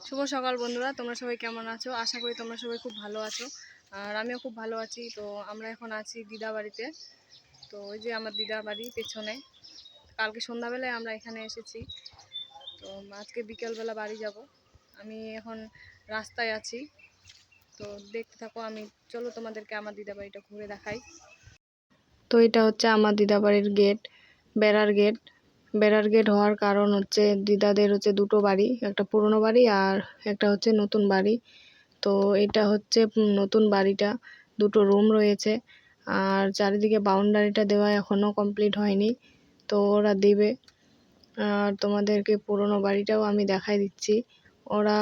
শুভ সকাল বন্ধুরা, তোমরা সবাই কেমন আছো? আশা করি তোমরা সবাই খুব ভালো আছো। আর আমিও খুব ভালো আছি। তো আমরা এখন আছি দিদা বাড়িতে। তো ওই যে আমার দিদা বাড়ি পেছনে। কালকে সন্ধ্যাবেলায় আমরা এখানে এসেছি। তো আজকে বিকেলবেলা বাড়ি যাব। আমি এখন রাস্তায় আছি। তো দেখতে থাকো, আমি চলো তোমাদেরকে আমার দিদা বাড়িটা ঘুরে দেখাই। তো এটা হচ্ছে আমার দিদা বাড়ির গেট, বেড়ার গেট। বেড়ার গেট হওয়ার কারণ হচ্ছে দিদাদের হচ্ছে দুটো বাড়ি, একটা পুরনো বাড়ি আর একটা হচ্ছে নতুন বাড়ি। তো এটা হচ্ছে নতুন বাড়িটা, দুটো রুম রয়েছে আর চারিদিকে বাউন্ডারিটা দেওয়া এখনও কমপ্লিট হয়নি। তো ওরা দেবে। আর তোমাদেরকে পুরনো বাড়িটাও আমি দেখাই দিচ্ছি। ওরা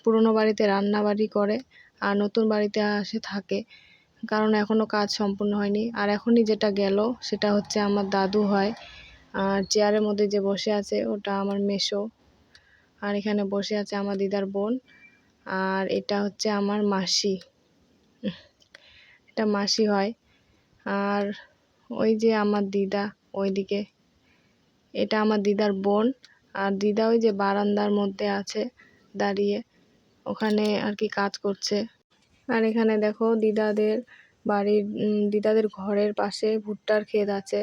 পুরনো বাড়িতে রান্না বাড়ি করে আর নতুন বাড়িতে আসে থাকে, কারণ এখনও কাজ সম্পূর্ণ হয়নি। আর এখনই যেটা গেল সেটা হচ্ছে আমার দাদু হয়। আর চেয়ারের মধ্যে যে বসে আছে ওটা আমার মেসো। আর এখানে বসে আছে আমার দিদার বোন। আর এটা হচ্ছে আমার মাসি, এটা মাসি হয়। আর ওই যে আমার দিদা ওইদিকে, এটা আমার দিদার বোন। আর দিদা ওই যে বারান্দার মধ্যে আছে দাঁড়িয়ে, ওখানে আর কি কাজ করছে। আর এখানে দেখো দিদাদের বাড়ির দিদাদের ঘরের পাশে ভুট্টার ক্ষেত আছে।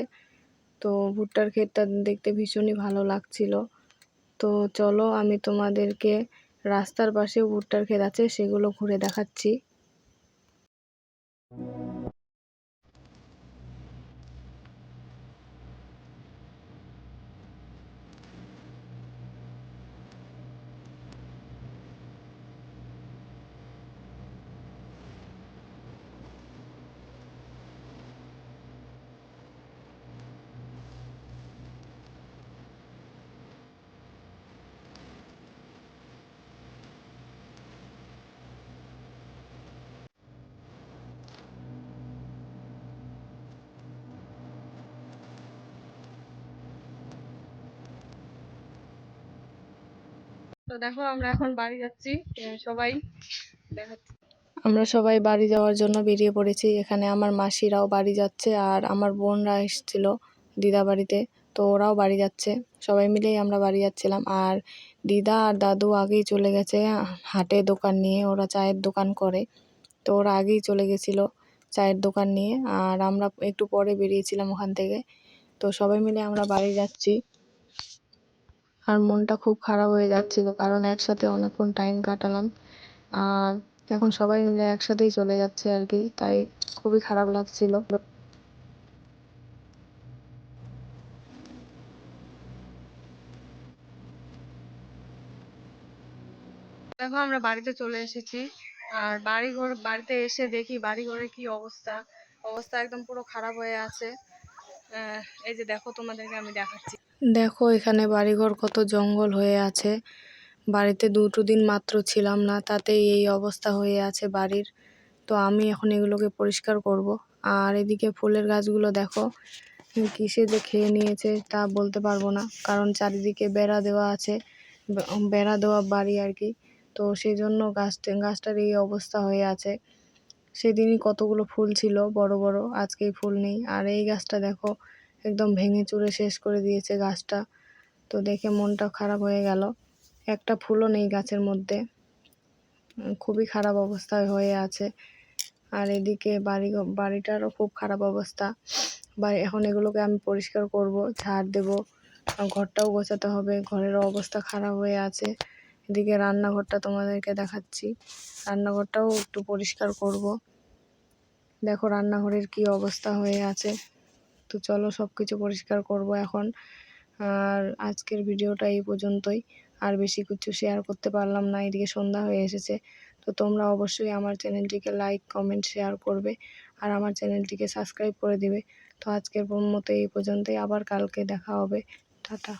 তো ভুট্টার ক্ষেতটা দেখতে ভীষণই ভালো লাগছিল। তো চলো আমি তোমাদেরকে রাস্তার পাশে ভুট্টার ক্ষেত আছে সেগুলো ঘুরে দেখাচ্ছি। তো দেখো আমরা এখন বাড়ি যাচ্ছি। সবাই দেখাচ্ছি, আমরা সবাই বাড়ি যাওয়ার জন্য বেরিয়ে পড়েছি। এখানে আমার মাসিরাও বাড়ি যাচ্ছে আর আমার বোনরা এসেছিল দিদা বাড়িতে, তো ওরাও বাড়ি যাচ্ছে। সবাই মিলেই আমরা বাড়ি যাচ্ছিলাম। আর দিদা আর দাদু আগেই চলে গেছে হাটে দোকান নিয়ে, ওরা চায়ের দোকান করে। তো ওরা আগেই চলে গেছিলো চায়ের দোকান নিয়ে, আর আমরা একটু পরে বেরিয়েছিলাম ওখান থেকে। তো সবাই মিলে আমরা বাড়ি যাচ্ছি। আর মনটা খুব খারাপ হয়ে যাচ্ছিল, কারণ একসাথে অনেকক্ষণ টাইম কাটালাম। আর এখন সবাই মিলে একসাথেই চলে যাচ্ছে আর কি, তাই খুবই খারাপ লাগছিল। দেখো আমরা বাড়িতে চলে এসেছি। আর বাড়িতে এসে দেখি বাড়িঘরের কি অবস্থা। অবস্থা একদম পুরো খারাপ হয়ে আছে। এই যে দেখো, তোমাদেরকে আমি দেখাচ্ছি। দেখো এখানে বাড়িঘর কত জঙ্গল হয়ে আছে। বাড়িতে 2টো দিন মাত্র ছিলাম না, তাতেই এই অবস্থা হয়ে আছে বাড়ির। তো আমি এখন এগুলোকে পরিষ্কার করব। আর এদিকে ফুলের গাছগুলো দেখো কিসে যে খেয়ে নিয়েছে তা বলতে পারবো না, কারণ চারিদিকে বেড়া দেওয়া আছে, বেড়া দেওয়া বাড়ি আর কি। তো সেই জন্য গাছটার এই অবস্থা হয়ে আছে। সেদিনই কতগুলো ফুল ছিল বড় বড়, আজকেই ফুল নেই। আর এই গাছটা দেখো একদম ভেঙে চুরে শেষ করে দিয়েছে গাছটা। তো দেখে মনটা খারাপ হয়ে গেল, একটা ফুলও নেই গাছের মধ্যে। খুবই খারাপ অবস্থায় হয়ে আছে। আর এদিকে বাড়িটারও খুব খারাপ অবস্থা। এখন এগুলোকে আমি পরিষ্কার করব, ঝাড় দেব, ঘরটাও গোছাতে হবে, ঘরেরও অবস্থা খারাপ হয়ে আছে। এদিকে রান্নাঘরটা তোমাদেরকে দেখাচ্ছি, রান্নাঘরটাও একটু পরিষ্কার করব। দেখো রান্নাঘরের কি অবস্থা হয়ে আছে। তো চলো সব কিছু পরিষ্কার করব এখন। আর আজকের ভিডিওটা এই পর্যন্তই, আর বেশি কিছু শেয়ার করতে পারলাম না, এদিকে সন্ধ্যা হয়ে এসেছে। তো তোমরা অবশ্যই আমার চ্যানেলটিকে লাইক কমেন্ট শেয়ার করবে আর আমার চ্যানেলটিকে সাবস্ক্রাইব করে দিবে। তো আজকের মতো এই পর্যন্তই, আবার কালকে দেখা হবে। টাটা।